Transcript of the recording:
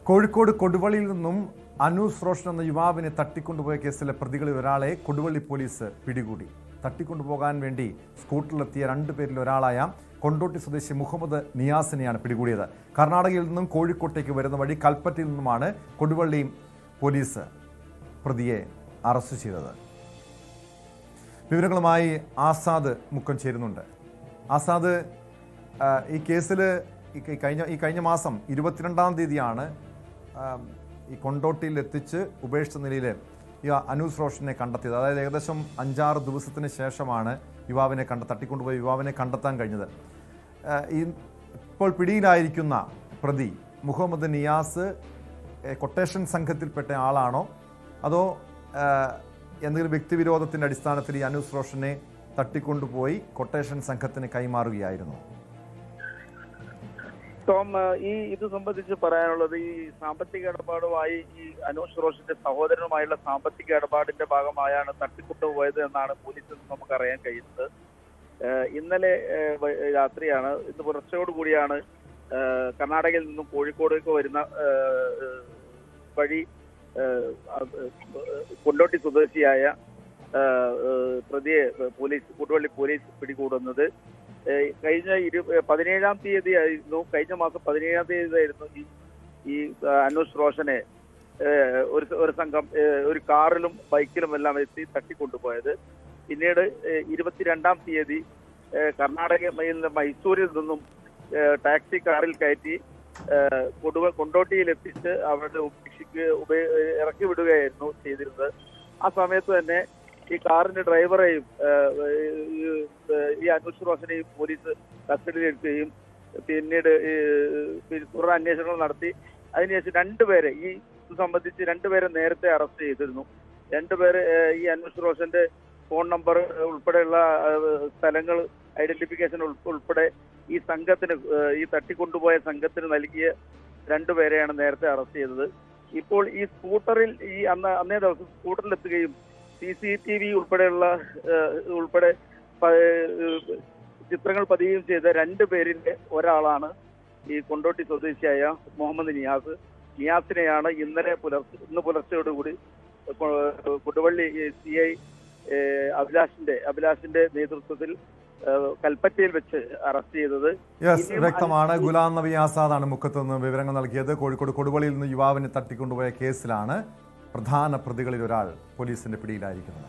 കോഴിക്കോട് കൊടുവള്ളിയിൽ നിന്നും അനൂസ് റോഷൻ എന്ന യുവാവിനെ തട്ടിക്കൊണ്ടുപോയ കേസിലെ പ്രതികളിൽ ഒരാളെ കൊടുവള്ളി പോലീസ് പിടികൂടി. തട്ടിക്കൊണ്ടുപോകാൻ വേണ്ടി സ്കൂട്ടറിലെത്തിയ രണ്ടുപേരിൽ ഒരാളായ കൊണ്ടോട്ടി സ്വദേശി മുഹമ്മദ് നിയാസിനെയാണ് പിടികൂടിയത്. കർണാടകയിൽ നിന്നും കോഴിക്കോട്ടേക്ക് വരുന്ന വഴി കൽപ്പറ്റയിൽ നിന്നുമാണ് കൊടുവള്ളി പോലീസ് പ്രതിയെ അറസ്റ്റ് ചെയ്തത്. വിവരങ്ങളുമായി ആസാദ് മുക്കം ചേരുന്നുണ്ട്. ആസാദ്, ഈ കേസിൽ കഴിഞ്ഞ മാസം 22-ാം തീയതിയാണ് ഈ കൊണ്ടോട്ടിയിൽ എത്തിച്ച് ഉപേക്ഷിച്ച നിലയിൽ ഈ അനൂസ് റോഷനെ കണ്ടെത്തിയത്. അതായത് ഏകദേശം 5-6 ദിവസത്തിന് ശേഷമാണ് തട്ടിക്കൊണ്ടുപോയി യുവാവിനെ കണ്ടെത്താൻ കഴിഞ്ഞത്. ഇപ്പോൾ പിടിയിലായിരിക്കുന്ന പ്രതി മുഹമ്മദ് നിയാസ് കൊട്ടേഷൻ സംഘത്തിൽപ്പെട്ട ആളാണോ, അതോ എന്തെങ്കിലും വ്യക്തിവിരോധത്തിൻ്റെ അടിസ്ഥാനത്തിൽ ഈ അനൂസ് റോഷനെ തട്ടിക്കൊണ്ടുപോയി കൊട്ടേഷൻ സംഘത്തിന് കൈമാറുകയായിരുന്നു? ടോം, ഇത് സംബന്ധിച്ച് പറയാനുള്ളത്, ഈ സാമ്പത്തിക ഇടപാടുമായി ഈ അനൂസ് റോഷന്റെ സഹോദരനുമായുള്ള സാമ്പത്തിക ഇടപാടിന്റെ ഭാഗമായാണ് തട്ടിക്കൊണ്ടുപോയത് എന്നാണ് പോലീസിൽ നിന്ന് നമുക്ക് അറിയാൻ കഴിയുന്നത്. ഇന്നലെ രാത്രിയാണ്, ഇന്ന് പുലർച്ചയോടുകൂടിയാണ് കർണാടകയിൽ നിന്നും കോഴിക്കോടേക്ക് വരുന്ന വഴി കൊണ്ടോട്ടി സ്വദേശിയായ പ്രതിയെ കൊടുവള്ളി പോലീസ് പിടികൂടുന്നത്. കഴിഞ്ഞ 17-ാം തീയതി ആയിരുന്നു, കഴിഞ്ഞ മാസം 17-ാം തീയതി ആയിരുന്നു ഈ അനൂസ് റോഷനെ ഒരു സംഘം ഒരു കാറിലും ബൈക്കിലും എല്ലാം എത്തി തട്ടിക്കൊണ്ടുപോയത്. പിന്നീട് 22-ാം തീയതി കർണാടകയിൽ മൈസൂരിൽ നിന്നും ടാക്സി കാറിൽ കയറ്റി കൊണ്ടോട്ടിയിൽ എത്തിച്ച് അവരുടെ ഇറക്കി വിടുകയായിരുന്നു ചെയ്തിരുന്നത്. ആ സമയത്ത് തന്നെ ഈ കാറിന്റെ ഡ്രൈവറെയും ഈ അനൂസ് റോഷനെയും പോലീസ് കസ്റ്റഡിയിലെടുക്കുകയും പിന്നീട് തുടർ അന്വേഷണങ്ങൾ നടത്തി അതിനുശേഷം രണ്ടുപേരെ ഇത് സംബന്ധിച്ച് രണ്ടുപേരെ നേരത്തെ അറസ്റ്റ് ചെയ്തിരുന്നു. രണ്ടുപേര് ഈ അനൂസ് റോഷന്റെ ഫോൺ നമ്പർ ഉൾപ്പെടെയുള്ള സ്ഥലങ്ങൾ ഐഡന്റിഫിക്കേഷൻ ഉൾപ്പെടെ ഈ സംഘത്തിന്, ഈ തട്ടിക്കൊണ്ടുപോയ സംഘത്തിന് നൽകിയ രണ്ടുപേരെയാണ് നേരത്തെ അറസ്റ്റ് ചെയ്തത്. ഇപ്പോൾ ഈ സ്കൂട്ടറിൽ അന്നേ ദിവസം സ്കൂട്ടറിലെത്തുകയും CCTV ഉൾപ്പെടെ ചിത്രങ്ങൾ പതിയുകയും ചെയ്ത രണ്ടുപേരിന്റെ ഒരാളാണ് ഈ കൊണ്ടോട്ടി സ്വദേശിയായ മുഹമ്മദ് നിയാസിനെയാണ് ഇന്ന് പുലർച്ചയോടുകൂടി കൊടുവള്ളി CI അഭിലാഷിന്റെ നേതൃത്വത്തിൽ കൽപ്പറ്റയിൽ വെച്ച് അറസ്റ്റ് ചെയ്തത്. വ്യക്തമാണ്. ഗുലാം നബി ആസാദാണ് മുക്കത്ത് നിന്ന് വിവരങ്ങൾ നൽകിയത്. കോഴിക്കോട് കൊടുവള്ളിയിൽ നിന്ന് യുവാവിനെ തട്ടിക്കൊണ്ടുപോയ കേസിലാണ് പ്രധാന പ്രതികളിൽ ഒരാൾ പോലീസിന്റെ പിടിയിലായിരിക്കുന്നത്.